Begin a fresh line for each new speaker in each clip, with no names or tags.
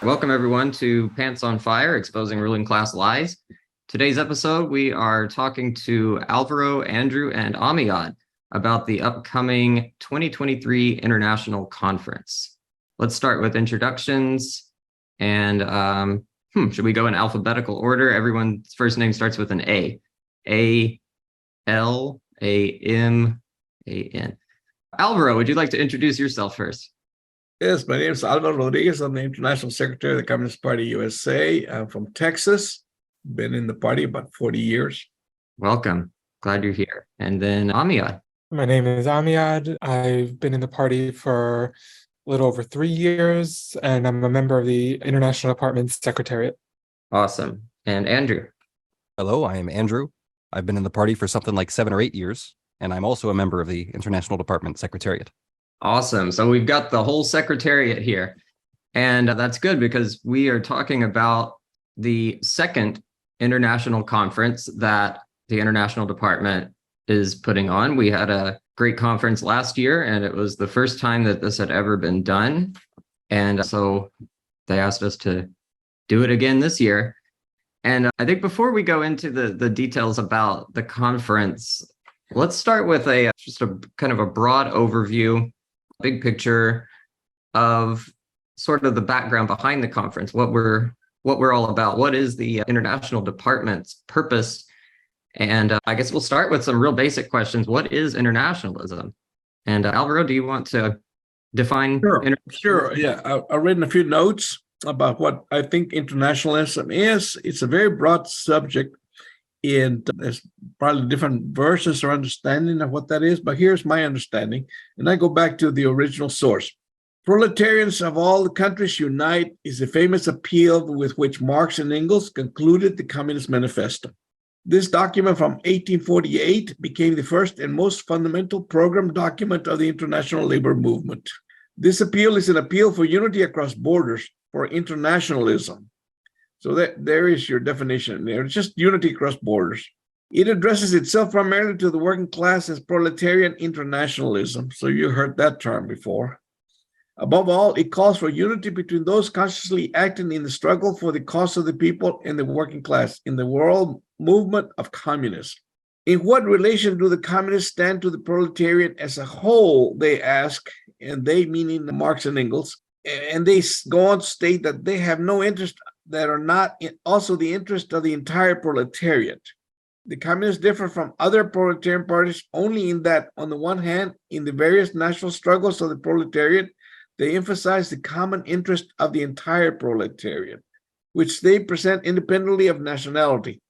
Welcome everyone to Pants on Fire, Exposing Ruling Class Lies. Today's episode, we are talking to Alvaro, Andrew, and Amiad about the upcoming 2023 International Conference. Let's start with introductions. And should we go in alphabetical order? Everyone's first name starts with an A. A-L-A-M-A-N. Alvaro, would you like to introduce yourself first?
Yes, my name is Alvaro Rodriguez. I'm the International Secretary of the Communist Party USA. I'm from Texas. Been in the party about 40 years.
Welcome. Glad you're here. And then Amiad.
My name is Amiad. I've been in the party for a little over 3 years, and I'm a member of the International Department's secretariat.
Awesome. And Andrew.
Hello, I am Andrew. I've been in the party for something like 7 or 8 years, and I'm also a member of the International Department Secretariat.
Awesome. So we've got the whole secretariat here. And that's good because we are talking about the second international conference that the International Department is putting on. We had a great conference last year, and it was the first time that this had ever been done. And so they asked us to do it again this year. And I think before we go into the details about the conference, let's start with just a kind of a broad overview, big picture of sort of the background behind the conference, what we're all about. What is the International Department's purpose? And I guess we'll start with some real basic questions. What is internationalism? And Alvaro, do you want to define?
Sure. Yeah, I've written a few notes about what I think internationalism is. It's a very broad subject, and there's probably different versions or understanding of what that is, but here's my understanding, and I go back to the original source. Proletarians of all the countries unite is a famous appeal with which Marx and Engels concluded the Communist Manifesto. This document from 1848 became the first and most fundamental program document of the international labor movement. This appeal is an appeal for unity across borders, for internationalism. So there is your definition there. It's just unity across borders. It addresses itself primarily to the working class as proletarian internationalism. So you heard that term before. Above all, it calls for unity between those consciously acting in the struggle for the cause of the people and the working class in the world movement of communism. In what relation do the communists stand to the proletariat as a whole, they ask, and they meaning Marx and Engels, and they go on to state that they have no interest that are not also the interest of the entire proletariat. The communists differ from other proletarian parties only in that, on the one hand, in the various national struggles of the proletariat, they emphasize the common interest of the entire proletariat, which they present independently of nationality.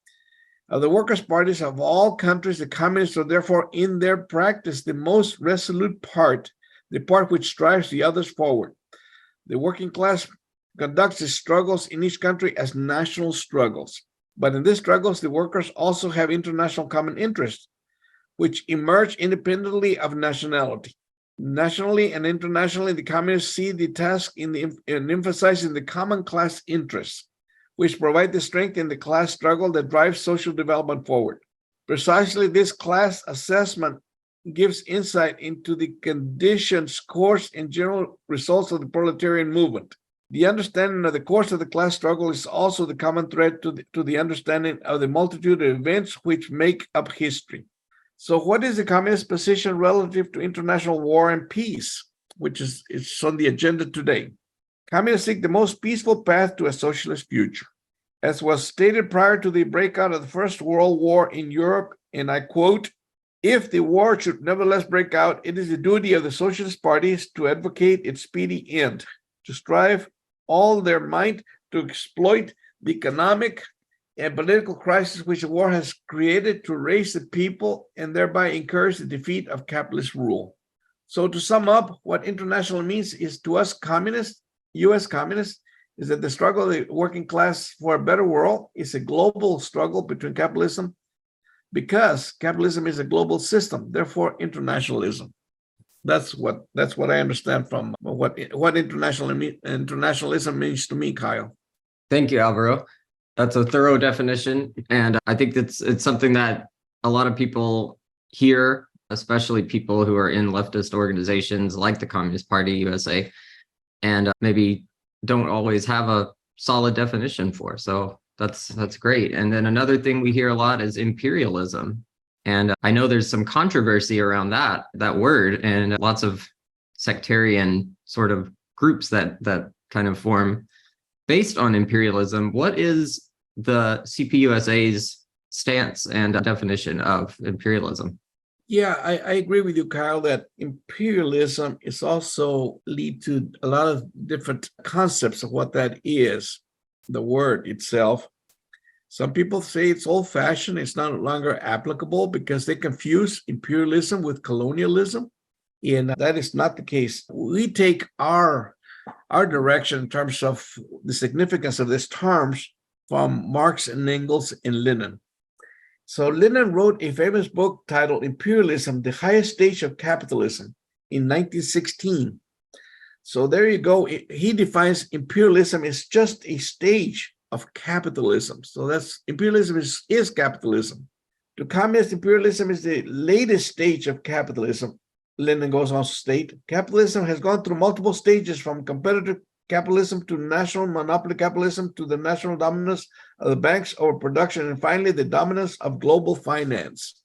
Of the workers' parties of all countries, the communists are therefore in their practice the most resolute part, the part which drives the others forward. The working class conducts its struggles in each country as national struggles. But in these struggles, the workers also have international common interests, which emerge independently of nationality. Nationally and internationally, the communists see the task in emphasizing the common class interests, which provide the strength in the class struggle that drives social development forward. Precisely this class assessment gives insight into the conditions, course, and general results of the proletarian movement. The understanding of the course of the class struggle is also the common thread to the understanding of the multitude of events which make up history. So what is the communist position relative to international war and peace, which is on the agenda today? Communists seek the most peaceful path to a socialist future. As was stated prior to the breakout of the First World War in Europe, and I quote, "If the war should nevertheless break out, it is the duty of the socialist parties to advocate its speedy end, to strive all their might to exploit the economic and political crisis which the war has created to raise the people and thereby encourage the defeat of capitalist rule." So to sum up, what international means is to us communists, US communists, is that the struggle of the working class for a better world is a global struggle between capitalism, because capitalism is a global system, therefore internationalism. That's what I understand from what internationalism means to me, Kyle.
Thank you, Alvaro. That's a thorough definition. And I think it's something that a lot of people hear, especially people who are in leftist organizations like the Communist Party USA, and maybe don't always have a solid definition for. So that's great. And then another thing we hear a lot is imperialism. And I know there's some controversy around that word, and lots of sectarian sort of groups that kind of form based on imperialism. What is the CPUSA's stance and definition of imperialism?
Yeah, I agree with you, Kyle, that imperialism is also lead to a lot of different concepts of what that is, the word itself. Some people say it's old-fashioned, it's no longer applicable because they confuse imperialism with colonialism, and that is not the case. We take our direction in terms of the significance of these terms from Marx and Engels and Lenin. So Lenin wrote a famous book titled Imperialism, the Highest Stage of Capitalism in 1916. So there you go. He defines imperialism as just a stage of capitalism. So that's imperialism is capitalism. To communist imperialism is the latest stage of capitalism. Lenin goes on to state, capitalism has gone through multiple stages from competitive capitalism to national monopoly capitalism to the national dominance of the banks over production, and finally the dominance of global finance.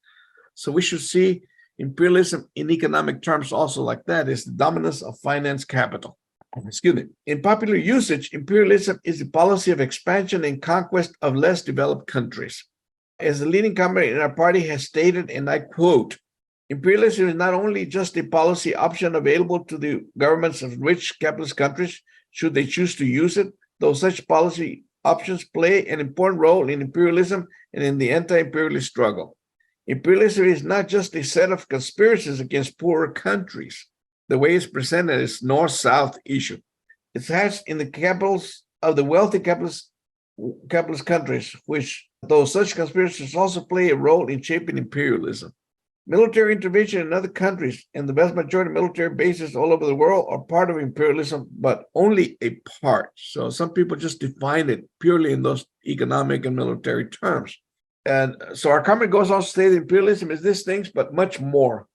So we should see imperialism in economic terms also like that, is the dominance of finance capital. Excuse me. In popular usage, imperialism is the policy of expansion and conquest of less developed countries. As the leading comrade in our party has stated, and I quote, imperialism is not only just a policy option available to the governments of rich capitalist countries, should they choose to use it, though such policy options play an important role in imperialism and in the anti-imperialist struggle. Imperialism is not just a set of conspiracies against poorer countries. The way it's presented is north-south issue. It has in the capitals of the wealthy capitalist countries, which, though such conspiracies also play a role in shaping imperialism. Military intervention in other countries and the vast majority of military bases all over the world are part of imperialism, but only a part. So some people just define it purely in those economic and military terms. And so our comrade goes on to say that imperialism is these things, but much more.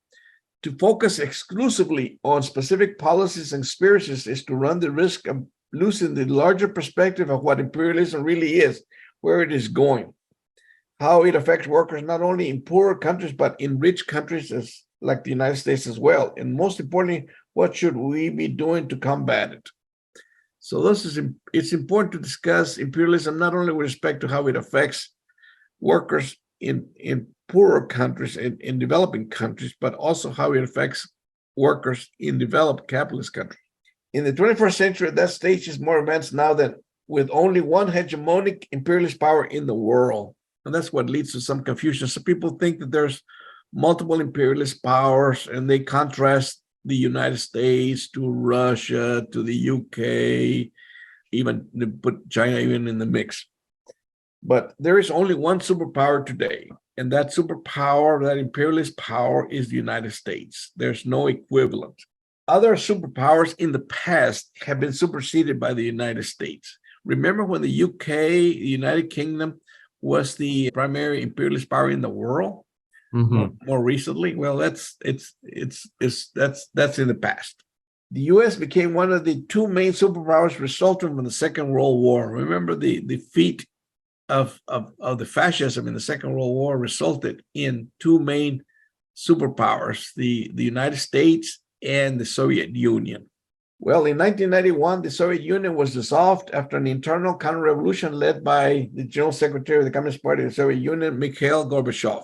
To focus exclusively on specific policies and conspiracies is to run the risk of losing the larger perspective of what imperialism really is, where it is going, how it affects workers not only in poorer countries, but in rich countries like the United States as well. And most importantly, what should we be doing to combat it? So it's important to discuss imperialism not only with respect to how it affects workers in poorer countries, in developing countries, but also how it affects workers in developed capitalist countries. In the 21st century, that stage is more advanced now than with only one hegemonic imperialist power in the world. And that's what leads to some confusion. So people think that there's multiple imperialist powers, and they contrast the United States to Russia, to the UK, even to put China even in the mix. But there is only one superpower today, and that superpower, that imperialist power, is the United States. There's no equivalent. Other superpowers in the past have been superseded by the United States. Remember when the UK, the United Kingdom, was the primary imperialist power in the world? More recently? Well, that's in the past. The US became one of the two main superpowers resulting from the Second World War. Remember, the defeat of the fascism in the Second World War resulted in two main superpowers, the United States and the Soviet Union. Well, in 1991, the Soviet Union was dissolved after an internal counter-revolution led by the General Secretary of the Communist Party of the Soviet Union, Mikhail Gorbachev.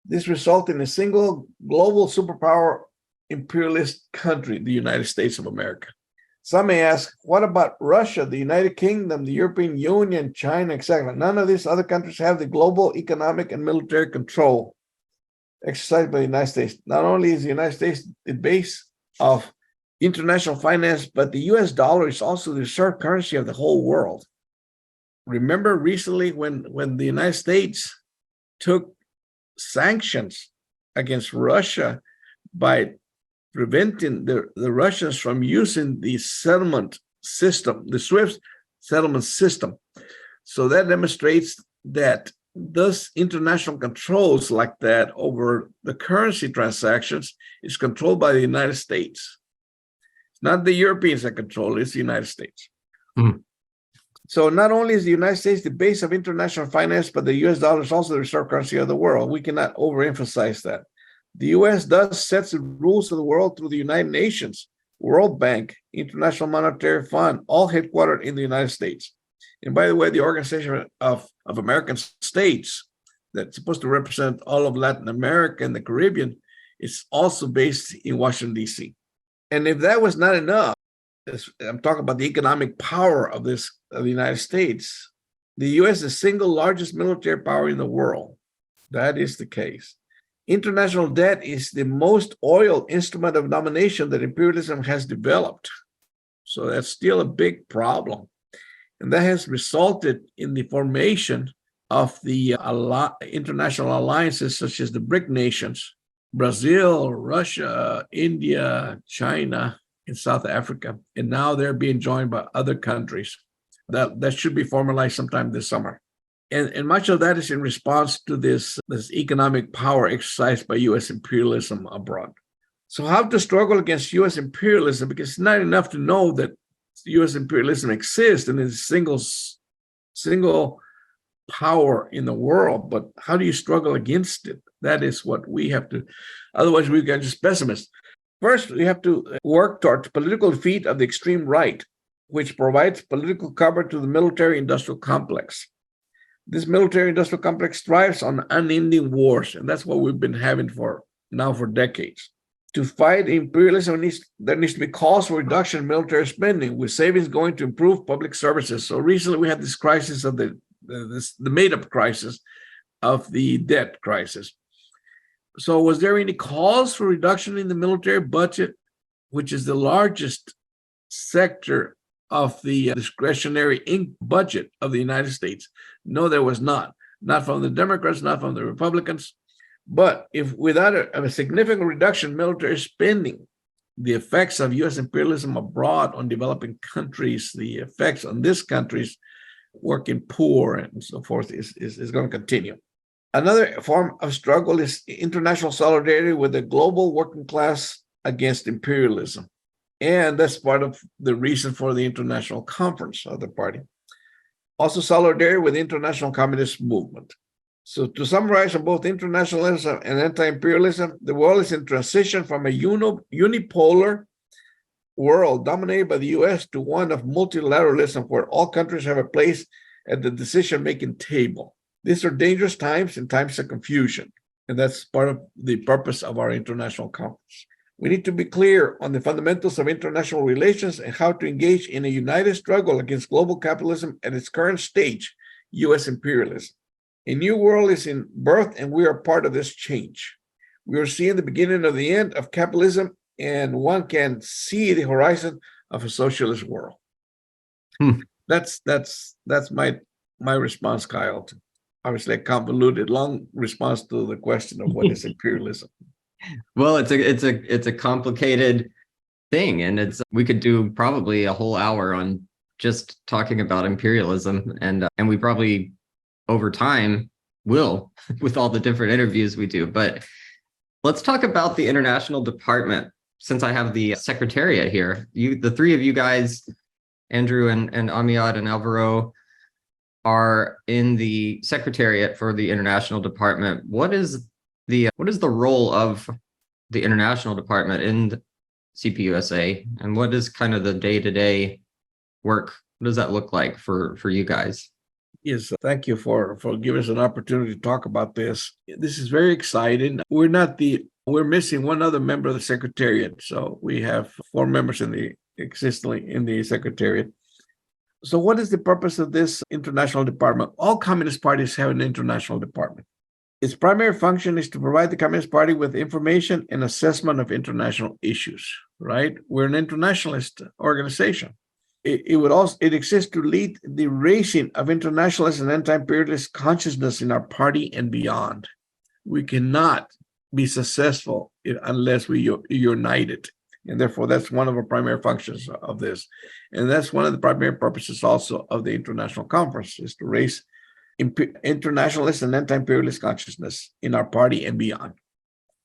This resulted in a single global superpower imperialist country, the United States of America. Some may ask, what about Russia, the United Kingdom, the European Union, China, etc.? None of these other countries have the global economic and military control exercised by the United States. Not only is the United States the base of international finance, but the US dollar is also the reserve currency of the whole world. Remember recently when the United States took sanctions against Russia by preventing the Russians from using the settlement system, the SWIFT settlement system. So that demonstrates that thus international controls like that over the currency transactions is controlled by the United States. It's not the Europeans that control it, it's the United States.
Hmm.
So not only is the United States the base of international finance, but the US dollar is also the reserve currency of the world. We cannot overemphasize that. The US does set the rules of the world through the United Nations, World Bank, International Monetary Fund, all headquartered in the United States. And by the way, the Organization of American States, that's supposed to represent all of Latin America and the Caribbean, is also based in Washington, D.C. And if that was not enough, I'm talking about the economic power of the United States. The U.S. is the single largest military power in the world. That is the case. International debt is the most oil instrument of domination that imperialism has developed. So that's still a big problem. And that has resulted in the formation of the international alliances such as the BRIC nations, Brazil, Russia, India, China, and South Africa. And now they're being joined by other countries. That should be formalized sometime this summer. And much of that is in response to this economic power exercised by U.S. imperialism abroad. So how to struggle against U.S. imperialism? Because it's not enough to know that U.S. imperialism exists and is single power in the world, but how do you struggle against it? That is what we have to, otherwise we get just pessimists. First, we have to work towards political defeat of the extreme right, which provides political cover to the military-industrial complex. This military-industrial complex thrives on unending wars, and that's what we've been having for decades. To fight imperialism, there needs to be calls for reduction in military spending, with savings going to improve public services. So recently we had this crisis of the made-up crisis of the debt crisis. So was there any calls for reduction in the military budget, which is the largest sector of the discretionary budget of the United States? No, there was not. Not from the Democrats, not from the Republicans. But if without a significant reduction in military spending, the effects of U.S. imperialism abroad on developing countries, the effects on these countries, working poor and so forth, is going to continue. Another form of struggle is international solidarity with the global working class against imperialism. And that's part of the reason for the international conference of the party. Also solidarity with the international communist movement. So to summarize on both internationalism and anti-imperialism, the world is in transition from a unipolar world dominated by the U.S. to one of multilateralism where all countries have a place at the decision-making table. These are dangerous times and times of confusion, and that's part of the purpose of our international conference. We need to be clear on the fundamentals of international relations and how to engage in a united struggle against global capitalism at its current stage, U.S. imperialism. A new world is in birth, and we are part of this change. We are seeing the beginning of the end of capitalism, and one can see the horizon of a socialist world. That's my response, Kyle. Obviously, a convoluted, long response to the question of what is imperialism.
Well, it's a complicated thing, and we could do probably a whole hour on just talking about imperialism, and we probably over time will with all the different interviews we do. But let's talk about the international department. Since I have the secretariat here, the three of you guys, Andrew and Amiad and Alvaro, are in the secretariat for the international department. What is the role of the international department in CPUSA, and what is kind of the day-to-day work? What does that look like for you guys?
Yes, thank you for giving us an opportunity to talk about this. This is very exciting. We're missing one other member of the secretariat, so we have 4 members existingly in the secretariat. So what is the purpose of this international department? All communist parties have an international department. Its primary function is to provide the Communist Party with information and assessment of international issues, right? We're an internationalist organization. It exists to lead the raising of internationalist and anti-imperialist consciousness in our party and beyond. We cannot be successful unless we unite it. And therefore, that's one of our primary functions of this. And that's one of the primary purposes also of the international conference, is to raise internationalist and anti-imperialist consciousness in our party and beyond.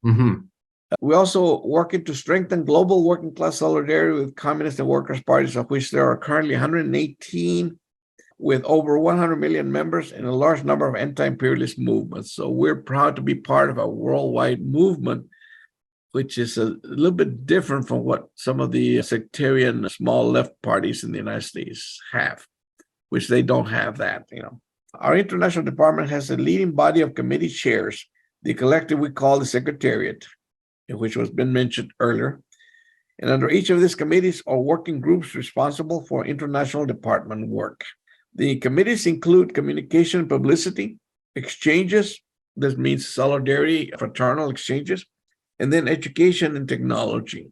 Mm-hmm.
We also working to strengthen global working class solidarity with communist and workers' parties, of which there are currently 118, with over 100 million members and a large number of anti-imperialist movements. So we're proud to be part of a worldwide movement, which is a little bit different from what some of the sectarian small left parties in the United States have, which they don't have that. Our international department has a leading body of committee chairs, the collective we call the secretariat, which was been mentioned earlier. And under each of these committees are working groups responsible for international department work. The committees include communication and publicity, exchanges, this means solidarity, fraternal exchanges, and then education and technology,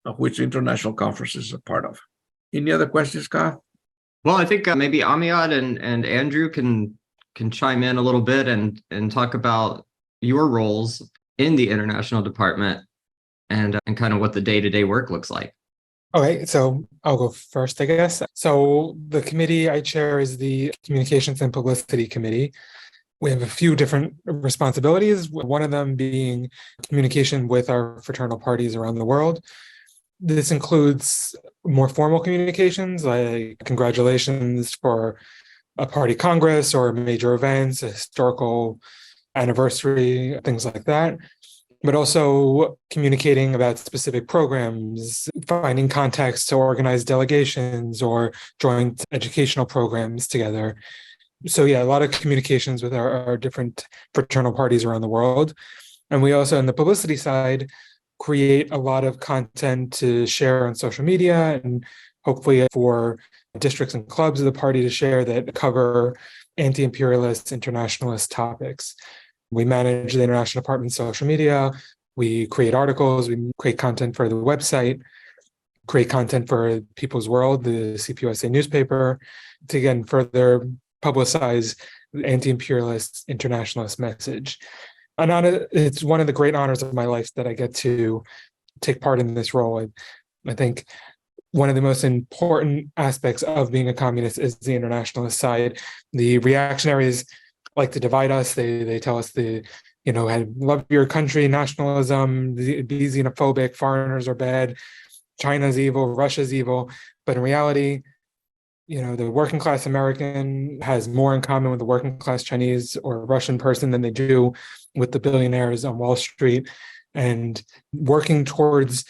of which international conferences are part of. Any other questions, Kyle?
Well, I think maybe Amiad and Andrew can chime in a little bit and talk about your roles in the international department and kind of what the day-to-day work looks like.
Okay, so I'll go first, I guess. So the committee I chair is the Communications and Publicity Committee. We have a few different responsibilities, one of them being communication with our fraternal parties around the world. This includes more formal communications like congratulations for a party congress or major events, a historical anniversary, things like that, but also communicating about specific programs, finding contacts to organize delegations or joint educational programs together. So yeah, a lot of communications with our different fraternal parties around the world. And we also, on the publicity side, create a lot of content to share on social media and hopefully for districts and clubs of the party to share that cover anti-imperialist, internationalist topics. We manage the international department's social media. We create articles. We create content for the website, create content for People's World, the CPUSA newspaper, to again further publicize the anti-imperialist, internationalist message. And it's one of the great honors of my life that I get to take part in this role. I think one of the most important aspects of being a communist is the internationalist side. The reactionaries like to divide us. They tell us love your country, nationalism, be xenophobic, foreigners are bad, China's evil, Russia's evil. But in reality, the working class American has more in common with the working class Chinese or Russian person than they do with the billionaires on Wall Street. And working towards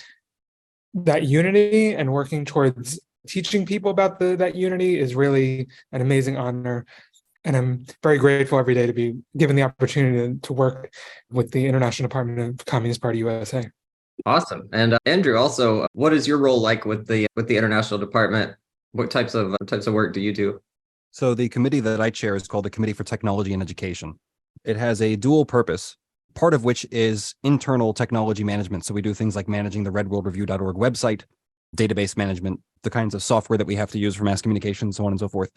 that unity and working towards teaching people about that unity is really an amazing honor. And I'm very grateful every day to be given the opportunity to work with the International Department of Communist Party USA.
Awesome. And Andrew, also, what is your role like with the International Department? What types of work do you do?
So the committee that I chair is called the Committee for Technology and Education. It has a dual purpose, part of which is internal technology management. So we do things like managing the redworldreview.org website, database management, the kinds of software that we have to use for mass communication, so on and so forth.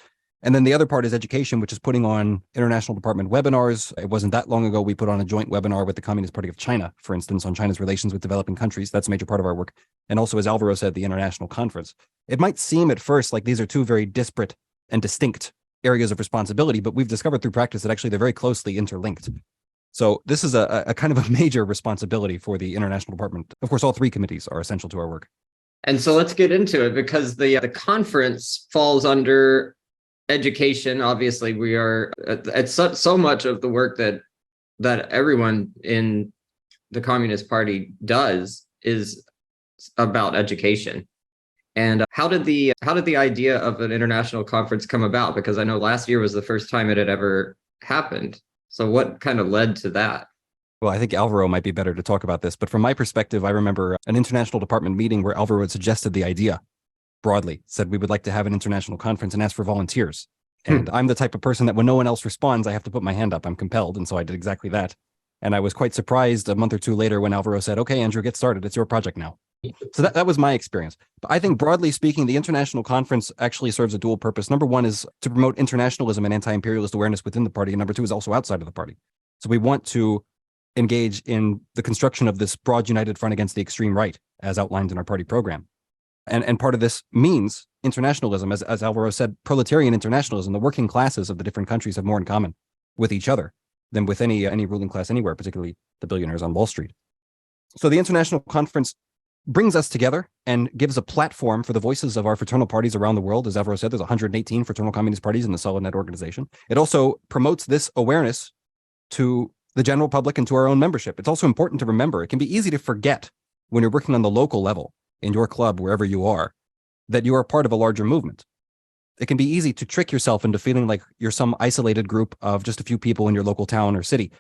And then the other part is education, which is putting on international department webinars. It wasn't that long ago we put on a joint webinar with the Communist Party of China, for instance, on China's relations with developing countries. That's a major part of our work. And also, as Alvaro said, the international conference. It might seem at first like these are two very disparate and distinct areas of responsibility, but we've discovered through practice that actually they're very closely interlinked. So this is a kind of a major responsibility for the international department. Of course, all three committees are essential to our work.
And so let's get into it, because the conference falls under education. Obviously, we are at so much of the work that everyone in the Communist Party does is about education. And how did the idea of an international conference come about? Because I know last year was the first time it had ever happened. So what kind of led to that?
Well, I think Alvaro might be better to talk about this, but from my perspective, I remember an international department meeting where Alvaro had suggested the idea broadly, said we would like to have an international conference and ask for volunteers. And I'm the type of person that when no one else responds, I have to put my hand up. I'm compelled. And so I did exactly that. And I was quite surprised a month or two later when Alvaro said, okay, Andrew, get started. It's your project now. So that was my experience. But I think broadly speaking, the international conference actually serves a dual purpose. Number one is to promote internationalism and anti-imperialist awareness within the party. And number two is also outside of the party. So we want to engage in the construction of this broad united front against the extreme right, as outlined in our party program. And part of this means internationalism, as Alvaro said, proletarian internationalism. The working classes of the different countries have more in common with each other than with any ruling class anywhere, particularly the billionaires on Wall Street. So the International Conference brings us together and gives a platform for the voices of our fraternal parties around the world. As Alvaro said, there's 118 fraternal communist parties in the SolidNet organization. It also promotes this awareness to the general public and to our own membership. It's also important to remember, it can be easy to forget when you're working on the local level in your club, wherever you are, that you are part of a larger movement. It can be easy to trick yourself into feeling like you're some isolated group of just a few people in your local town or city.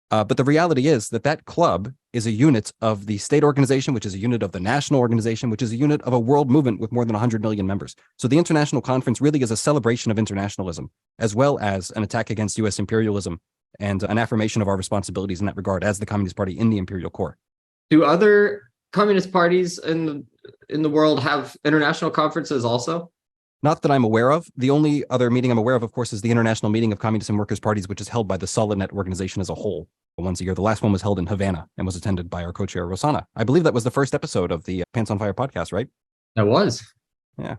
But the reality is that that club is a unit of the state organization, which is a unit of the national organization, which is a unit of a world movement with more than 100 million members. So the International Conference really is a celebration of internationalism, as well as an attack against U.S. imperialism and an affirmation of our responsibilities in that regard as the Communist Party in the imperial core.
Do other communist parties in the world have international conferences also?
Not that I'm aware of. The only other meeting I'm aware of course, is the International Meeting of Communist and Workers' Parties, which is held by the SolidNet organization as a whole once a year. The last one was held in Havana and was attended by our co-chair, Rosana. I believe that was the first episode of the Pants on Fire podcast, right?
That was.
Yeah.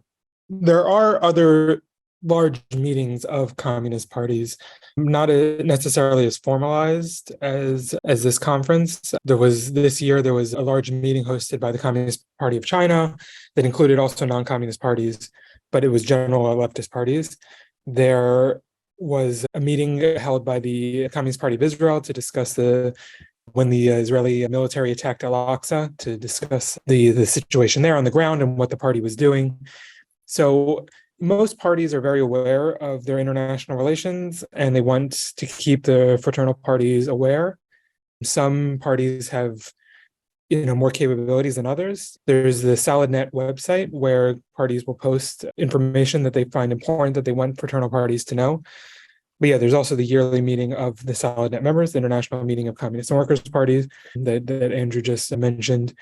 There are other large meetings of communist parties, not necessarily as formalized as this conference. This year there was a large meeting hosted by the Communist Party of China that included also non-communist parties, but it was general leftist parties. There was a meeting held by the Communist Party of Israel to discuss when the Israeli military attacked Al-Aqsa, to discuss the situation there on the ground and what the party was doing. So most parties are very aware of their international relations and they want to keep the fraternal parties aware. Some parties have more capabilities than others. There's the SolidNet website where parties will post information that they find important that they want fraternal parties to know. But yeah, there's also the yearly meeting of the SolidNet members, the International Meeting of Communist and Workers' Parties that Andrew just mentioned.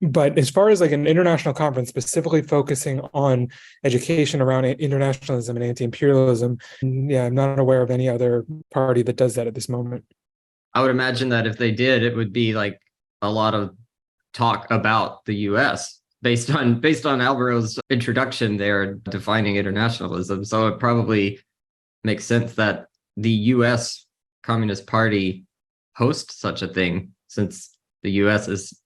But as far as like an international conference specifically focusing on education around internationalism and anti-imperialism, yeah, I'm not aware of any other party that does that at this moment.
I would imagine that if they did, it would be like a lot of talk about the U.S. based on Alvaro's introduction there defining internationalism. So it probably makes sense that the U.S. Communist Party hosts such a thing, since the U.S. is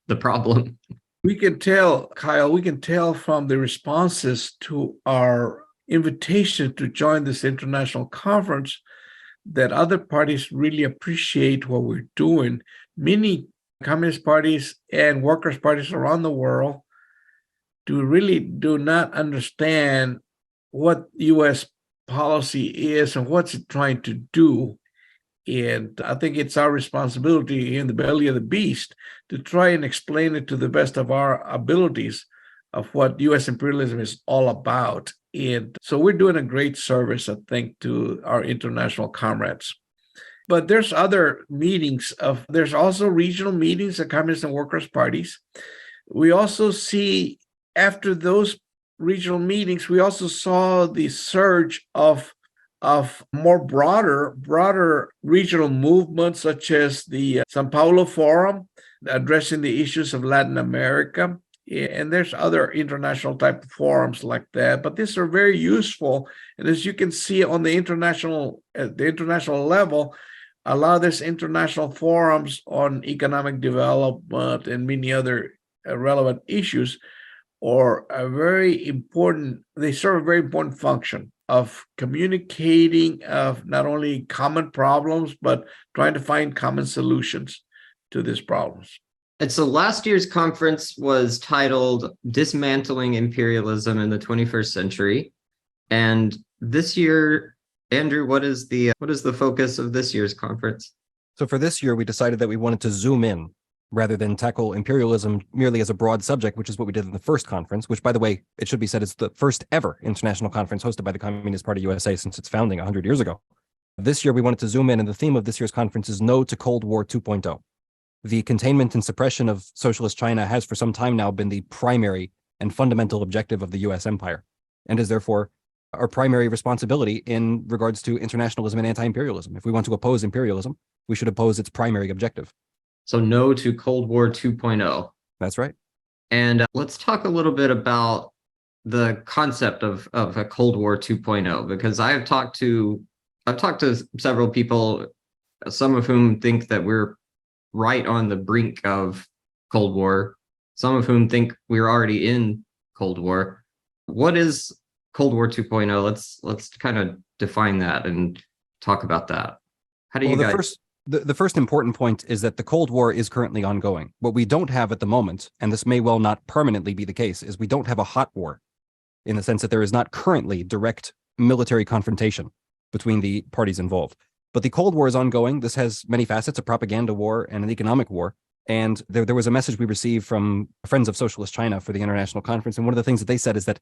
the problem.
We can tell, Kyle, from the responses to our invitation to join this international conference that other parties really appreciate what we're doing. Many communist parties and workers' parties around the world do not understand what U.S. policy is and what's it trying to do. And I think it's our responsibility in the belly of the beast to try and explain it to the best of our abilities of what U.S. imperialism is all about. And so we're doing a great service, I think, to our international comrades. But there's other meetings there's also regional meetings of communist and workers' parties. We also see after those regional meetings, we also saw the surge of more broader regional movements, such as the Sao Paulo Forum, addressing the issues of Latin America. And there's other international type of forums like that, but these are very useful. And as you can see on the international level, a lot of these international forums on economic development and many other relevant issues are they serve a very important function of communicating of not only common problems, but trying to find common solutions to these problems.
And so last year's conference was titled Dismantling Imperialism in the 21st Century. And this year, Andrew, what is the focus of this year's conference?
So for this year, we decided that we wanted to zoom in rather than tackle imperialism merely as a broad subject, which is what we did in the first conference, which, by the way, it should be said, is the first ever international conference hosted by the Communist Party USA since its founding 100 years ago. This year, we wanted to zoom in, and the theme of this year's conference is No to Cold War 2.0. The containment and suppression of socialist China has for some time now been the primary and fundamental objective of the US empire, and is therefore our primary responsibility in regards to internationalism and anti-imperialism. If we want to oppose imperialism, we should oppose its primary objective.
So no to Cold War 2.0.
That's right.
And let's talk a little bit about the concept of a Cold War 2.0, because I've talked to several people, some of whom think that we're right on the brink of Cold War, some of whom think we're already in Cold War. What is Cold War 2.0? Let's kind of define that and talk about that. How do you guys?
The first important point is that the Cold War is currently ongoing. What we don't have at the moment, and this may well not permanently be the case, is we don't have a hot war, in the sense that there is not currently direct military confrontation between the parties involved. But the Cold War is ongoing. This has many facets, a propaganda war and an economic war. And there was a message we received from Friends of Socialist China for the International Conference. And one of the things that they said is that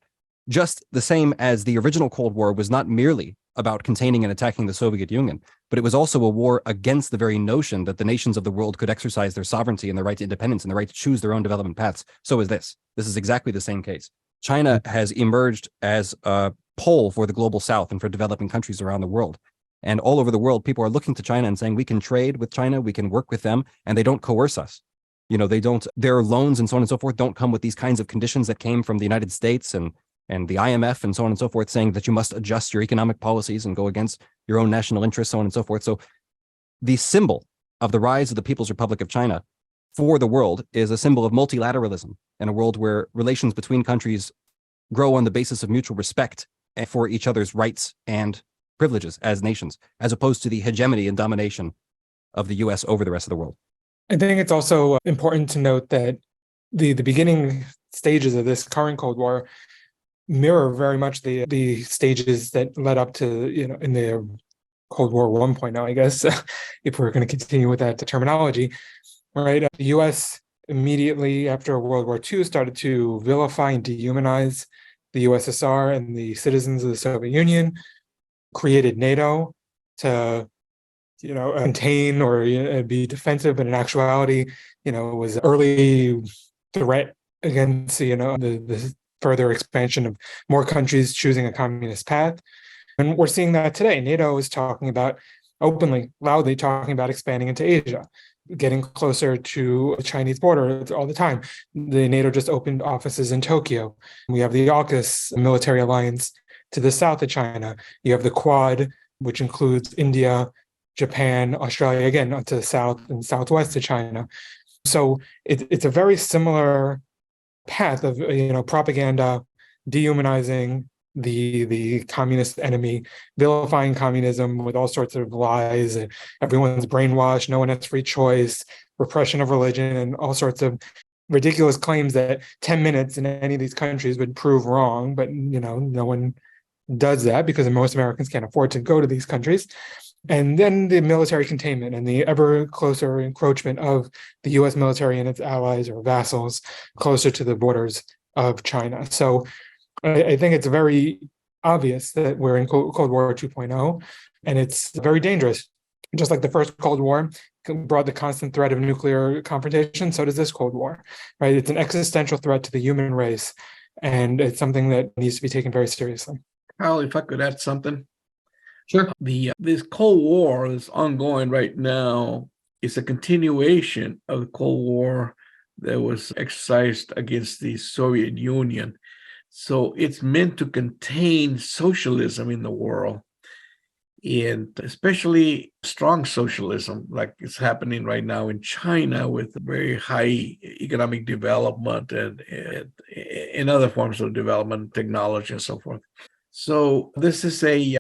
just the same as the original Cold War was not merely about containing and attacking the Soviet Union, but it was also a war against the very notion that the nations of the world could exercise their sovereignty and their right to independence and the right to choose their own development paths. So is this. This is exactly the same case. China has emerged as a pole for the global South and for developing countries around the world. And all over the world, people are looking to China and saying, we can trade with China, we can work with them, and they don't coerce us. Their loans and so on and so forth don't come with these kinds of conditions that came from the United States and the IMF and so on and so forth, saying that you must adjust your economic policies and go against your own national interests, so on and so forth. So the symbol of the rise of the People's Republic of China for the world is a symbol of multilateralism in a world where relations between countries grow on the basis of mutual respect for each other's rights and privileges as nations, as opposed to the hegemony and domination of the US over the rest of the world.
I think it's also important to note that the beginning stages of this current Cold War mirror very much the stages that led up to, in the Cold War 1.0, I guess, if we're going to continue with that terminology, right? The US immediately after World War II started to vilify and dehumanize the USSR and the citizens of the Soviet Union, created NATO to, contain or be defensive, but in actuality, it was an early threat against, the further expansion of more countries choosing a communist path. And we're seeing that today. NATO is talking about, openly, loudly talking about expanding into Asia, getting closer to the Chinese border all the time. The NATO just opened offices in Tokyo. We have the AUKUS military alliance to the south of China. You have the Quad, which includes India, Japan, Australia, again, to the south and southwest of China. So it's a very similar path of propaganda, dehumanizing the communist enemy, vilifying communism with all sorts of lies, and everyone's brainwashed, no one has free choice, repression of religion, and all sorts of ridiculous claims that 10 minutes in any of these countries would prove wrong. But no one does that because most Americans can't afford to go to these countries. And then the military containment and the ever closer encroachment of the US military and its allies or vassals closer to the borders of China. So I think it's very obvious that we're in Cold War 2.0, and it's very dangerous. Just like the first Cold War brought the constant threat of nuclear confrontation, so does this Cold War, right? It's an existential threat to the human race, and it's something that needs to be taken very seriously.
Carl, if I could add something.
Sure.
This Cold War that's ongoing right now is a continuation of the Cold War that was exercised against the Soviet Union. So it's meant to contain socialism in the world, and especially strong socialism, like it's happening right now in China with very high economic development and other forms of development, technology, and so forth. So this is a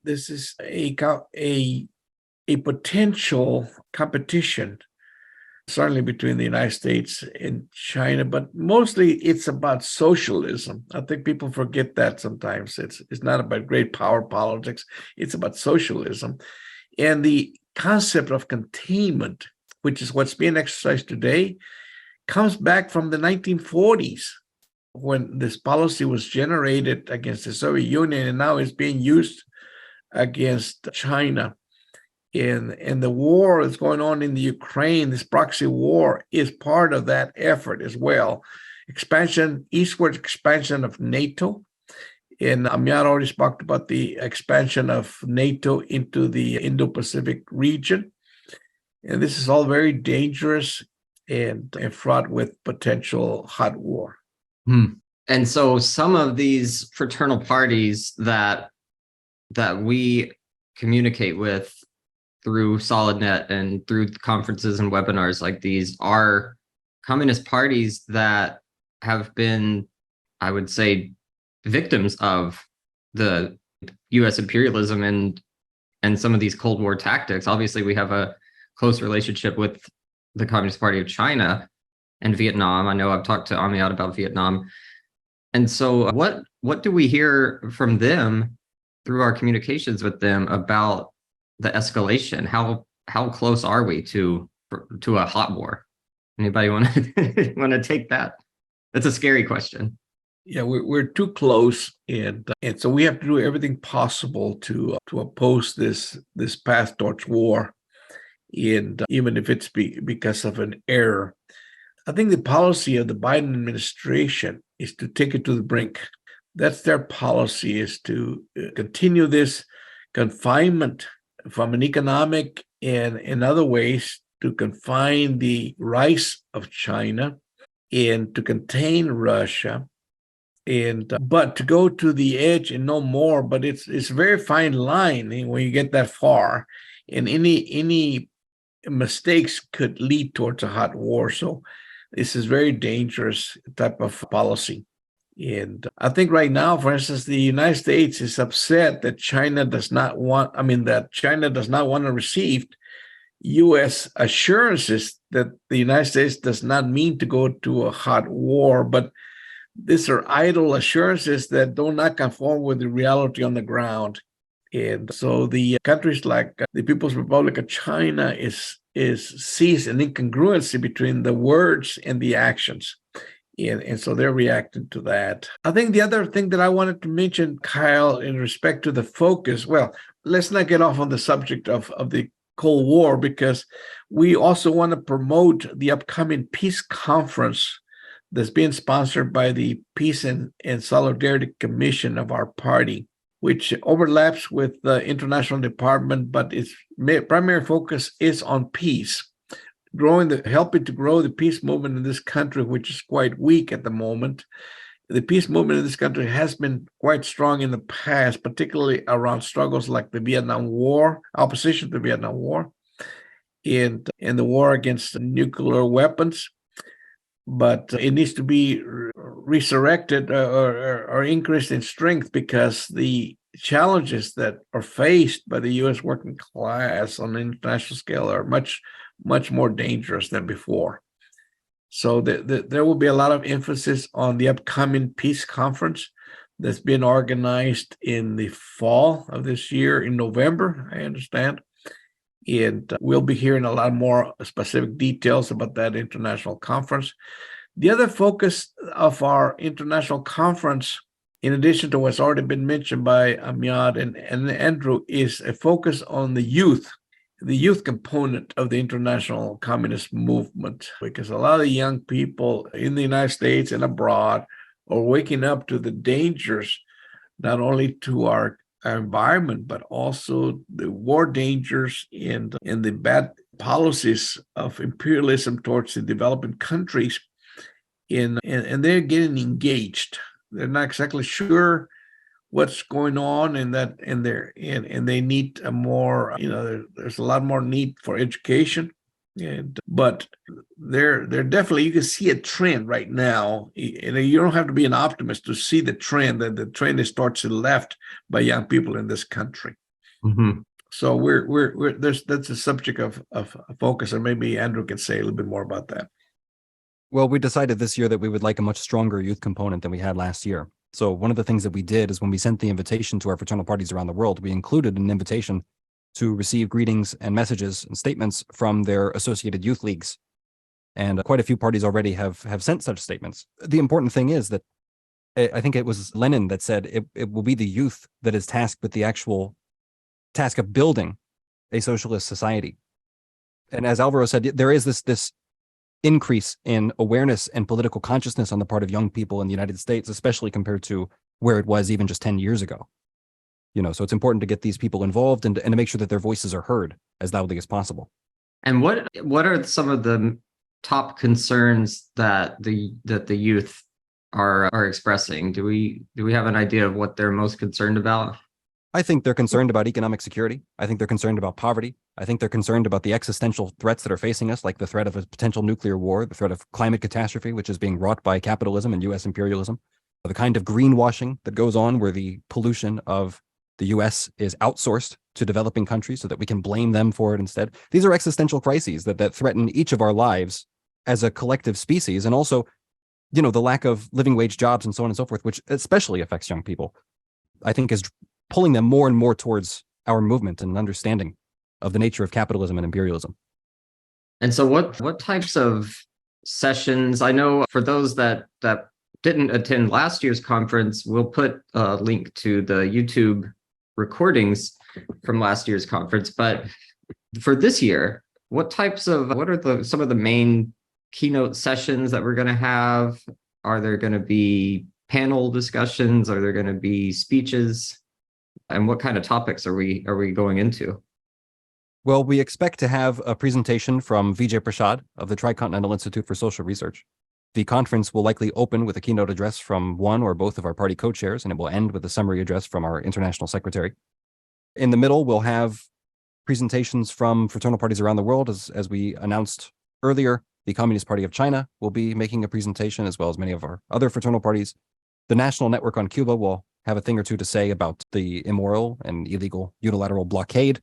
potential competition, certainly between the United States and China, but mostly it's about socialism. I think people forget that sometimes. It's not about great power politics. It's about socialism. And the concept of containment, which is what's being exercised today, comes back from the 1940s. When this policy was generated against the Soviet Union, and now it's being used against China. And the war that's going on in the Ukraine, this proxy war, is part of that effort as well. Eastward expansion of NATO. And Amiad already spoke about the expansion of NATO into the Indo-Pacific region. And this is all very dangerous and fraught with potential hot war.
And so some of these fraternal parties that we communicate with through SolidNet and through conferences and webinars like these are communist parties that have been, I would say, victims of the US imperialism and some of these Cold War tactics. Obviously, we have a close relationship with the Communist Party of China and Vietnam. I know I've talked to Amiad about Vietnam. And so what do we hear from them through our communications with them about the escalation? How close are we to a hot war? Anybody want to take that? That's a scary question.
Yeah, we're too close, and so we have to do everything possible to oppose this path towards war, and even if it's because of an error. I think the policy of the Biden administration is to take it to the brink. That's their policy, is to continue this confinement from an economic and in other ways to confine the rise of China and to contain Russia. And but to go to the edge and no more, but it's a very fine line when you get that far, and any mistakes could lead towards a hot war. So this is very dangerous type of policy. And I think right now, for instance, the United States is upset that China does not want to receive U.S. assurances that the United States does not mean to go to a hot war, but these are idle assurances that do not conform with the reality on the ground. And so the countries like the People's Republic of China sees an incongruency between the words and the actions. And so they're reacting to that. I think the other thing that I wanted to mention, Kyle, in respect to the focus, well, let's not get off on the subject of the Cold War, because we also want to promote the upcoming peace conference that's being sponsored by the Peace and Solidarity Commission of our party, which overlaps with the International Department, but its primary focus is on peace, helping to grow the peace movement in this country, which is quite weak at the moment. The peace movement in this country has been quite strong in the past, particularly around struggles like the Vietnam War, opposition to the Vietnam War, and the war against nuclear weapons. But it needs to be resurrected or increased in strength, because the challenges that are faced by the U.S. working class on an international scale are much, much more dangerous than before. So there will be a lot of emphasis on the upcoming peace conference that's been organized in the fall of this year, in November, I understand. And we'll be hearing a lot more specific details about that international conference. The other focus of our international conference, in addition to what's already been mentioned by Amiad and Andrew, is a focus on the youth component of the international communist movement, because a lot of young people in the United States and abroad are waking up to the dangers, not only to our environment, but also the war dangers and the bad policies of imperialism towards the developing countries. And they're getting engaged. They're not exactly sure what's going on, and they need a more, there's a lot more need for education. But they're definitely, you can see a trend right now. You don't have to be an optimist to see the trend, that the trend is towards the left by young people in this country.
Mm-hmm.
So that's a subject of focus, and maybe Andrew can say a little bit more about that.
Well, we decided this year that we would like a much stronger youth component than we had last year. So one of the things that we did is, when we sent the invitation to our fraternal parties around the world, we included an invitation to receive greetings and messages and statements from their associated youth leagues. And quite a few parties already have sent such statements. The important thing is that I think it was Lenin that said it will be the youth that is tasked with the actual task of building a socialist society. And as Alvaro said, there is this increase in awareness and political consciousness on the part of young people in the United States, especially compared to where it was even just 10 years ago. So it's important to get these people involved and to make sure that their voices are heard as loudly as possible.
And what are some of the top concerns that the youth are expressing? Do we have an idea of what they're most concerned about?
I think they're concerned about economic security. I think they're concerned about poverty. I think they're concerned about the existential threats that are facing us, like the threat of a potential nuclear war, the threat of climate catastrophe, which is being wrought by capitalism and U.S. imperialism, the kind of greenwashing that goes on where the pollution of the U.S. is outsourced to developing countries so that we can blame them for it instead. These are existential crises that threaten each of our lives as a collective species, and also, the lack of living wage jobs and so on and so forth, which especially affects young people, I think is pulling them more and more towards our movement and understanding of the nature of capitalism and imperialism.
And so what types of sessions, I know for those that didn't attend last year's conference, we'll put a link to the YouTube recordings from last year's conference. But for this year, what are some of the main keynote sessions that we're going to have? Are there going to be panel discussions? Are there going to be speeches? And what kind of topics are we going into?
Well, we expect to have a presentation from Vijay Prashad of the Tricontinental Institute for Social Research. The conference will likely open with a keynote address from one or both of our party co-chairs, and it will end with a summary address from our international secretary. In the middle, we'll have presentations from fraternal parties around the world. As we announced earlier, the Communist Party of China will be making a presentation, as well as many of our other fraternal parties. The National Network on Cuba will have a thing or two to say about the immoral and illegal unilateral blockade,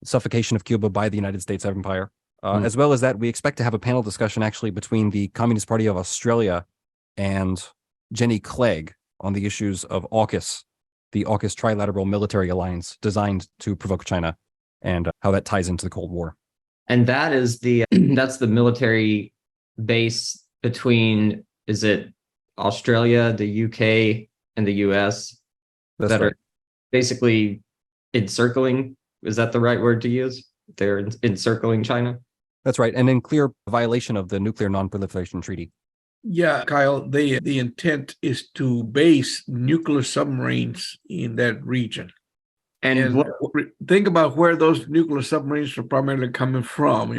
suffocation of Cuba by the United States empire. As well as that, we expect to have a panel discussion actually between the Communist Party of Australia and Jenny Clegg on the issues of AUKUS, the AUKUS trilateral military alliance designed to provoke China, and how that ties into the Cold War.
And that is that's the military base between, is it Australia, the UK, and the US that are basically encircling? Is that the right word to use? They're encircling China?
That's right, and in clear violation of the Nuclear Non-Proliferation Treaty.
Yeah, Kyle, the intent is to base nuclear submarines in that region. And think about where those nuclear submarines are primarily coming from.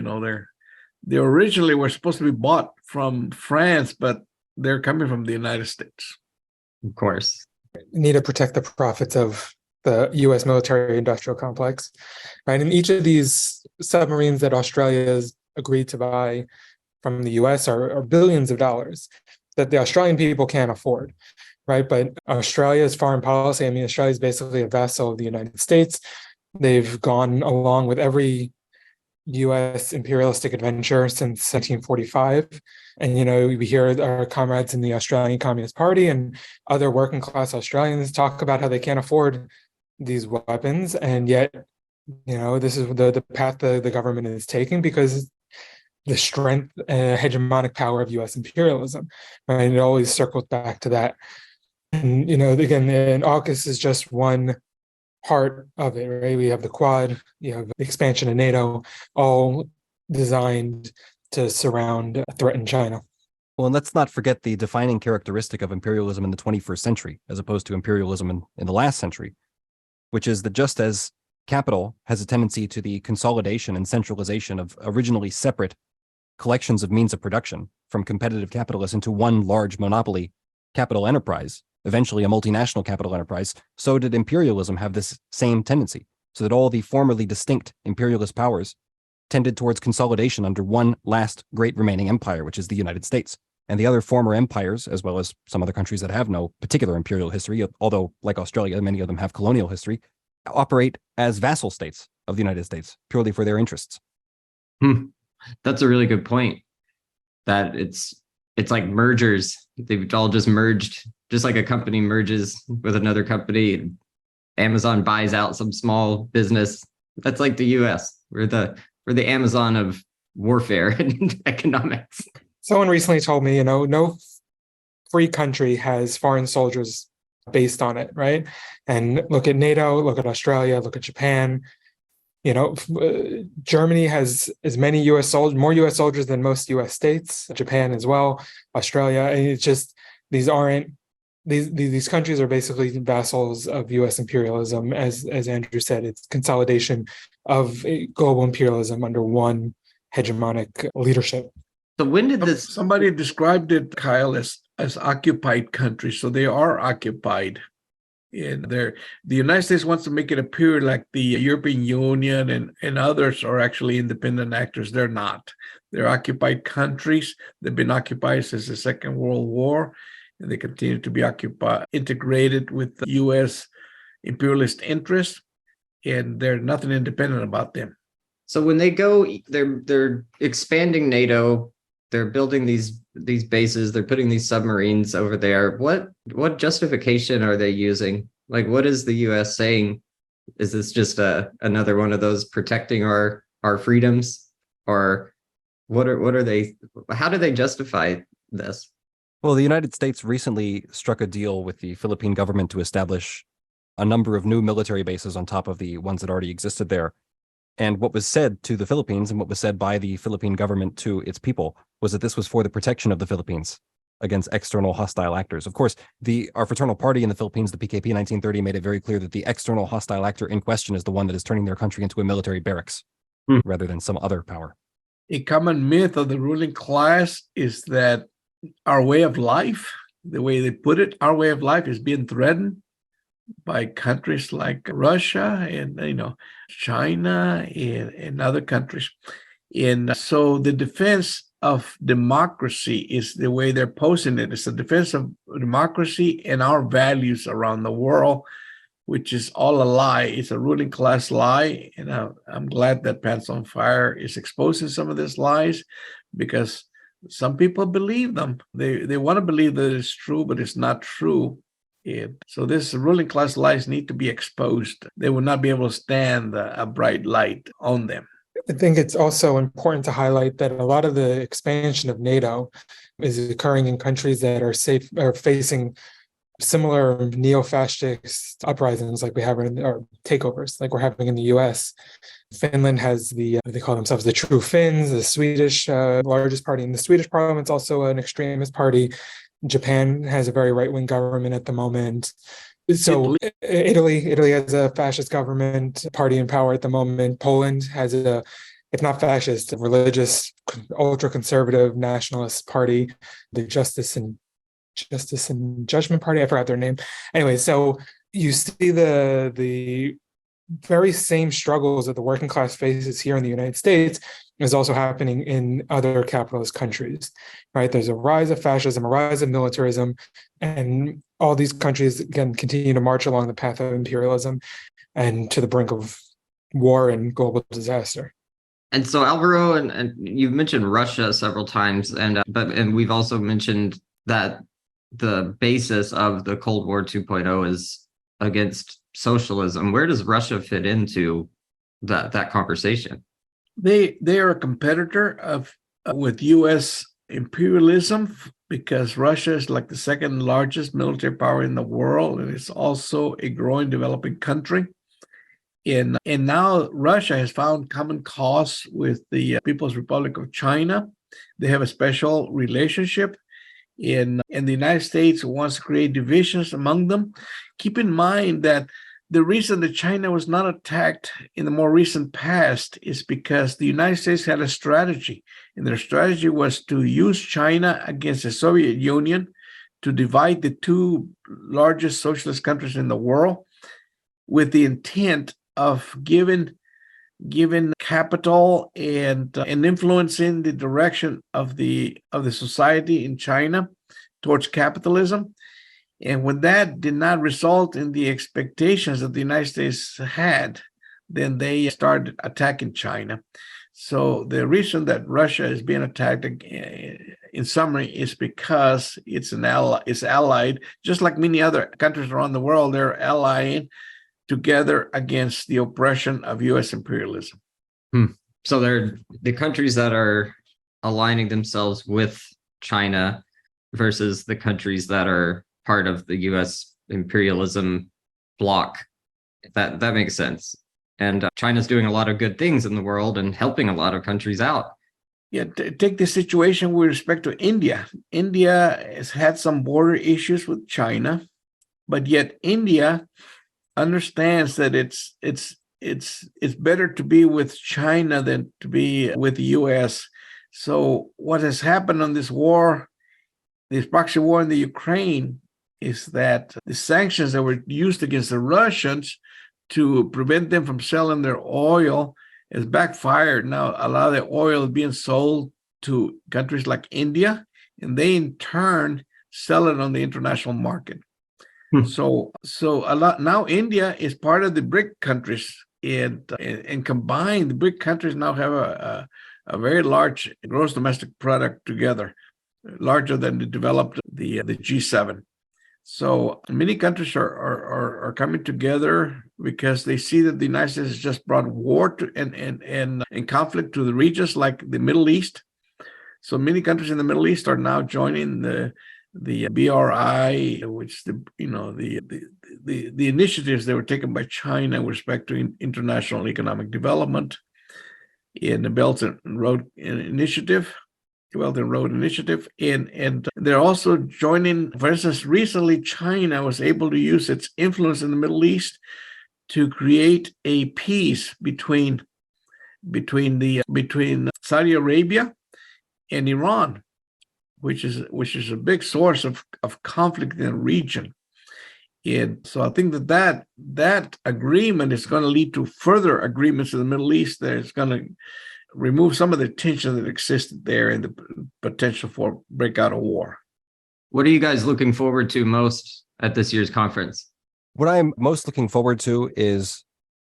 They originally were supposed to be bought from France, but they're coming from the United States.
Of course.
Need to protect the profits of the U.S. military industrial complex, right? And each of these submarines that Australia has agreed to buy from the U.S. are billions of dollars that the Australian people can't afford, right? But Australia's foreign policy, Australia is basically a vassal of the United States. They've gone along with every U.S. imperialistic adventure since 1945. And, we hear our comrades in the Australian Communist Party and other working class Australians talk about how they can't afford these weapons. And yet, this is the path the government is taking because the strength and hegemonic power of U.S. imperialism, right? And it always circles back to that. And, again, and AUKUS is just one part of it, right? We have the Quad, the expansion of NATO, all designed to surround, threaten China.
Well, and let's not forget the defining characteristic of imperialism in the 21st century, as opposed to imperialism in the last century, which is that just as capital has a tendency to the consolidation and centralization of originally separate collections of means of production from competitive capitalists into one large monopoly capital enterprise, eventually a multinational capital enterprise, so did imperialism have this same tendency, so that all the formerly distinct imperialist powers tended towards consolidation under one last great remaining empire, which is the United States. And the other former empires, as well as some other countries that have no particular imperial history, although like Australia, many of them have colonial history, operate as vassal states of the United States, purely for their interests.
That's a really good point, that it's like mergers. They've all just merged, just like a company merges with another company. Amazon buys out some small business. That's like the US. We're the Amazon of warfare and economics.
Someone recently told me, no free country has foreign soldiers based on it, right? And look at NATO, look at Australia, look at Japan. Germany has as many more U.S. soldiers than most U.S. states. Japan as well, Australia. And it's just these countries are basically vassals of U.S. imperialism. As Andrew said, it's consolidation of global imperialism under one hegemonic leadership.
So when did this?
Somebody described it, Kyle, as occupied countries. So they are occupied. And the United States wants to make it appear like the European Union and others are actually independent actors. They're not. They're occupied countries. They've been occupied since the Second World War, and they continue to be integrated with the U.S. imperialist interests, and there's nothing independent about them.
So when they go, they're expanding NATO. They're building these bases. They're putting these submarines over there. What justification are they using? Like, what is the U.S. saying? Is this just another one of those protecting our freedoms, or what are they? How do they justify this?
Well, the United States recently struck a deal with the Philippine government to establish a number of new military bases on top of the ones that already existed there. And what was said to the Philippines and what was said by the Philippine government to its people was that this was for the protection of the Philippines against external hostile actors. Of course, our fraternal party in the Philippines, the PKP in 1930, made it very clear that the external hostile actor in question is the one that is turning their country into a military barracks rather than some other power.
A common myth of the ruling class is that our way of life, the way they put it, our way of life is being threatened by countries like Russia and China and other countries. And so the defense of democracy is the way they're posing it. It's a defense of democracy and our values around the world, which is all a lie. It's a ruling class lie. And I'm glad that Pants on Fire is exposing some of these lies, because some people believe them. They want to believe that it's true, but it's not true. So this ruling class lies need to be exposed. They will not be able to stand a bright light on them.
I think it's also important to highlight that a lot of the expansion of NATO is occurring in countries that are facing similar neo-fascist uprisings like we have or takeovers like we're having in the US. Finland has they call themselves the True Finns, the Swedish largest party in the Swedish parliament's also an extremist party. Japan has a very right-wing government at the moment. So Italy has a fascist government party in power at the moment. Poland has if not fascist, a religious, ultra-conservative nationalist party, the Justice and Judgment Party. I forgot their name. Anyway, so you see the very same struggles that the working class faces here in the United States is also happening in other capitalist countries, right? There's a rise of fascism, a rise of militarism, and all these countries, again, continue to march along the path of imperialism and to the brink of war and global disaster.
And so, Alvaro, and you've mentioned Russia several times, and we've also mentioned that the basis of the Cold War 2.0 is against socialism. Where does Russia fit into that conversation?
They are a competitor with U.S. imperialism, because Russia is like the second largest military power in the world, and it's also a growing, developing country. And now Russia has found common cause with the People's Republic of China. They have a special relationship. And the United States wants to create divisions among them. Keep in mind that the reason that China was not attacked in the more recent past is because the United States had a strategy, and their strategy was to use China against the Soviet Union to divide the two largest socialist countries in the world, with the intent of giving capital and influencing the direction of the society in China towards capitalism. And when that did not result in the expectations that the United States had, then they started attacking China. So the reason that Russia is being attacked, in summary, is because it's allied, just like many other countries around the world. They're allying together against the oppression of U.S. imperialism.
So they're the countries that are aligning themselves with China versus the countries that are part of the U.S. imperialism bloc. That makes sense. And China's doing a lot of good things in the world and helping a lot of countries out.
Yeah, take the situation with respect to India. India has had some border issues with China, but yet India understands that it's better to be with China than to be with the U.S. So what has happened on this war, this proxy war in the Ukraine, is that the sanctions that were used against the Russians to prevent them from selling their oil has backfired. Now, a lot of the oil is being sold to countries like India, and they in turn sell it on the international market. So a lot now. India is part of the BRIC countries, and combined, the BRIC countries now have a very large gross domestic product together, larger than the developed the G7. So many countries are coming together because they see that the United States has just brought war to, and conflict to the regions like the Middle East. So many countries in the Middle East are now joining the BRI, which the initiatives that were taken by China with respect to international economic development in the Belt and Road Initiative. And they're also joining. For instance, recently China was able to use its influence in the Middle East to create a peace between Saudi Arabia and Iran, which is a big source of conflict in the region. And so I think that agreement is going to lead to further agreements in the Middle East that is going to remove some of the tension that existed there and the potential for breakout of war.
What are you guys looking forward to most at this year's conference?
What I'm most looking forward to is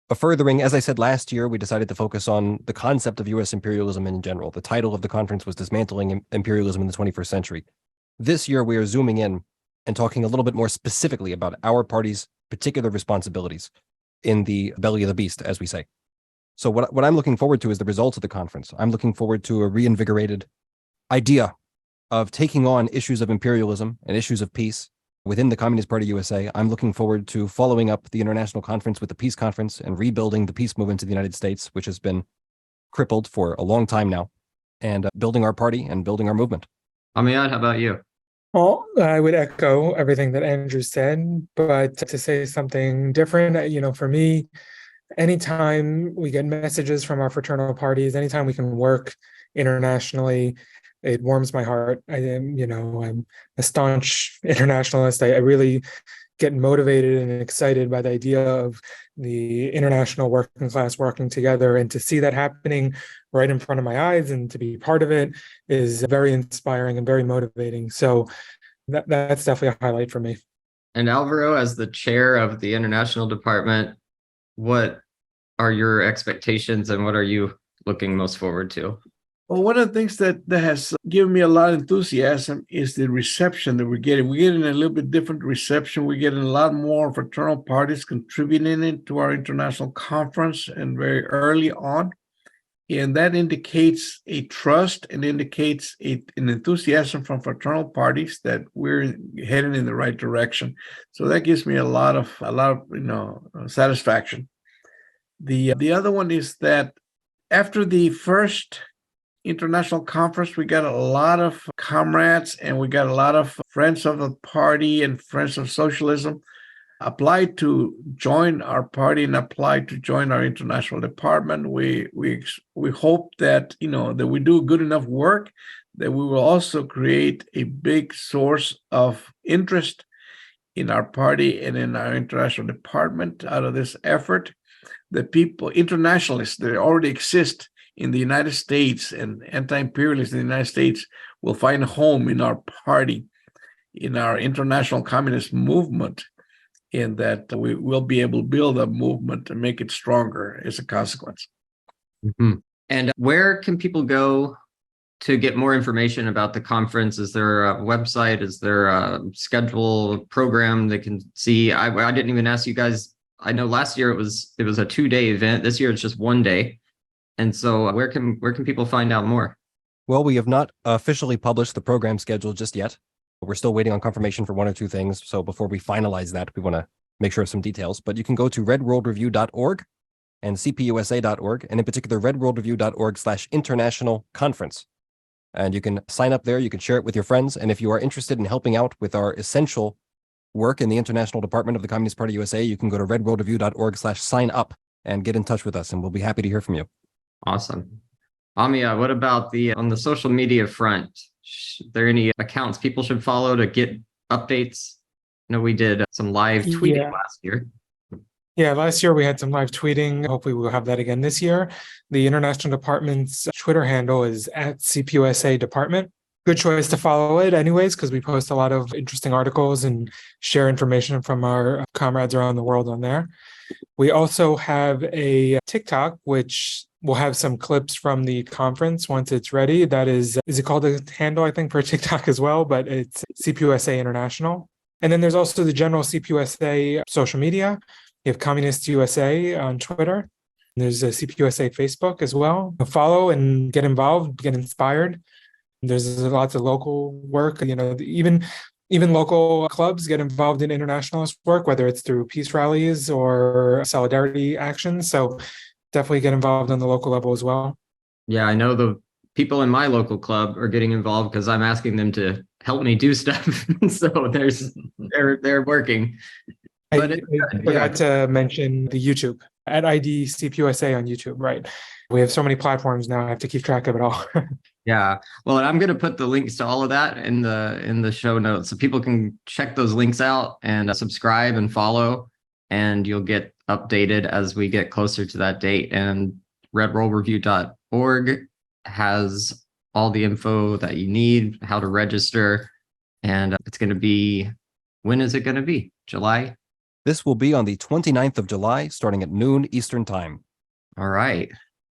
a furthering. As I said last year, we decided to focus on the concept of U.S. imperialism in general. The title of the conference was Dismantling Imperialism in the 21st Century. This year, we are zooming in and talking a little bit more specifically about our party's particular responsibilities in the belly of the beast, as we say. So what I'm looking forward to is the results of the conference. I'm looking forward to a reinvigorated idea of taking on issues of imperialism and issues of peace within the Communist Party USA. I'm looking forward to following up the international conference with the peace conference and rebuilding the peace movement in the United States, which has been crippled for a long time now, and building our party and building our movement.
Amiad, how about you?
Well, I would echo everything that Andrew said, but to say something different, for me, anytime we get messages from our fraternal parties, anytime we can work internationally, it warms my heart. I'm a staunch internationalist. I really get motivated and excited by the idea of the international working class working together, and to see that happening right in front of my eyes and to be part of it is very inspiring and very motivating. So that's definitely a highlight for me.
And Alvaro, as the chair of the international department, what are your expectations and what are you looking most forward to?
Well, one of the things that has given me a lot of enthusiasm is the reception that we're getting. We're getting a little bit different reception. We're getting a lot more fraternal parties contributing into our international conference and very early on. And that indicates a trust and indicates an enthusiasm from fraternal parties that we're heading in the right direction. So that gives me a lot of satisfaction. The other one is that after the first international conference, we got a lot of comrades and we got a lot of friends of the party and friends of socialism applied to join our party and applied to join our international department. We hope that that we do good enough work that we will also create a big source of interest in our party and in our international department out of this effort. The people, internationalists that already exist in the United States and anti-imperialists in the United States will find a home in our party, in our international communist movement, and that we will be able to build a movement and make it stronger as a consequence.
Mm-hmm. And where can people go to get more information about the conference? Is there a website? Is there a schedule program they can see? I didn't even ask you guys. I know last year it was a 2-day event. This year it's just 1 day. And so where can people find out more?
Well, we have not officially published the program schedule just yet. We're still waiting on confirmation for one or two things. So before we finalize that, we want to make sure of some details. But you can go to redworldreview.org and cpusa.org, and in particular, redworldreview.org/international conference. And you can sign up there. You can share it with your friends. And if you are interested in helping out with our essential work in the international department of the Communist Party USA, you can go to redworldreview.org/sign up and get in touch with us, and we'll be happy to hear from you.
Awesome. Amiad, what about on the social media front? Are there any accounts people should follow to get updates? know we did some live tweeting
Yeah.
last year.
Yeah, last year we had some live tweeting. Hopefully we'll have that again this year. The International Department's Twitter handle is at CPUSA Department. Good choice to follow it anyways, because we post a lot of interesting articles and share information from our comrades around the world on there. We also have a TikTok, which will have some clips from the conference once it's ready. That is it called a handle, I think, for TikTok as well, but it's CPUSA International. And then there's also the general CPUSA social media. You have Communist USA on Twitter. There's a CPUSA Facebook as well. Follow and get involved, get inspired. There's lots of local work. Even local clubs get involved in internationalist work, whether it's through peace rallies or solidarity actions. So definitely get involved on the local level as well.
Yeah, I know the people in my local club are getting involved because I'm asking them to help me do stuff. So they're working. But
I forgot to mention the YouTube at ID CPUSA on YouTube, right? We have so many platforms now, I have to keep track of it all.
Yeah. Well, I'm going to put the links to all of that in the show notes so people can check those links out and subscribe and follow, and you'll get updated as we get closer to that date. And redrollreview.org has all the info that you need, how to register, and it's going to be, when is it going to be? July?
This will be on the 29th of July, starting at noon Eastern Time.
All right.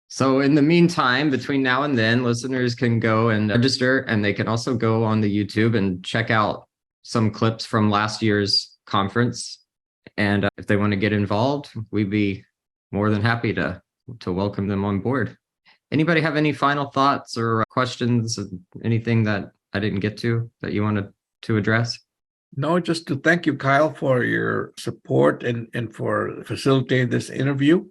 So in the meantime, between now and then, listeners can go and register, and they can also go on the YouTube and check out some clips from last year's conference. And if they want to get involved, we'd be more than happy to welcome them on board. Anybody have any final thoughts or questions, anything that I didn't get to that you wanted to address?
No, just to thank you, Kyle, for your support and for facilitating this interview.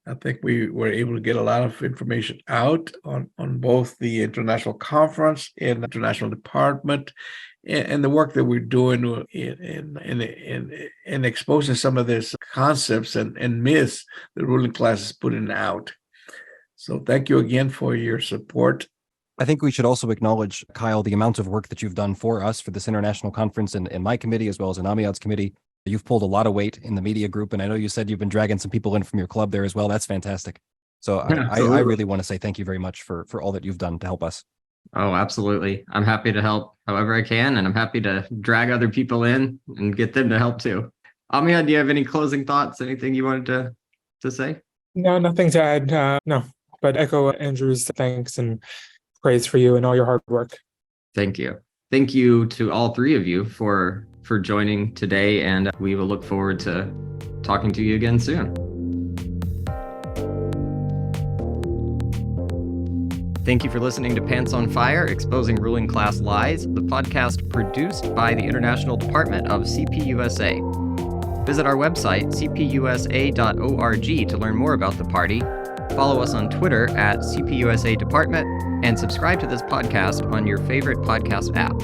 I think we were able to get a lot of information out on both the international conference and the international department and the work that we're doing in exposing some of these concepts and myths the ruling class is putting out. So thank you again for your support.
I think we should also acknowledge, Kyle, the amount of work that you've done for us for this international conference and in my committee, as well as in Amiad's committee. You've pulled a lot of weight in the media group, and I know you said you've been dragging some people in from your club there as well. That's fantastic. So I really want to say thank you very much for all that you've done to help us.
Oh, absolutely. I'm happy to help however I can, and I'm happy to drag other people in and get them to help too. Amiad, do you have any closing thoughts? Anything you wanted to say?
No, nothing to add. No, but echo Andrew's thanks and praise for you and all your hard work.
Thank you. Thank you to all three of you for joining today, and we will look forward to talking to you again soon. Thank you for listening to Pants on Fire, Exposing Ruling Class Lies, the podcast produced by the International Department of CPUSA. Visit our website, cpusa.org, to learn more about the party. Follow us on Twitter at CPUSA Department, and subscribe to this podcast on your favorite podcast app.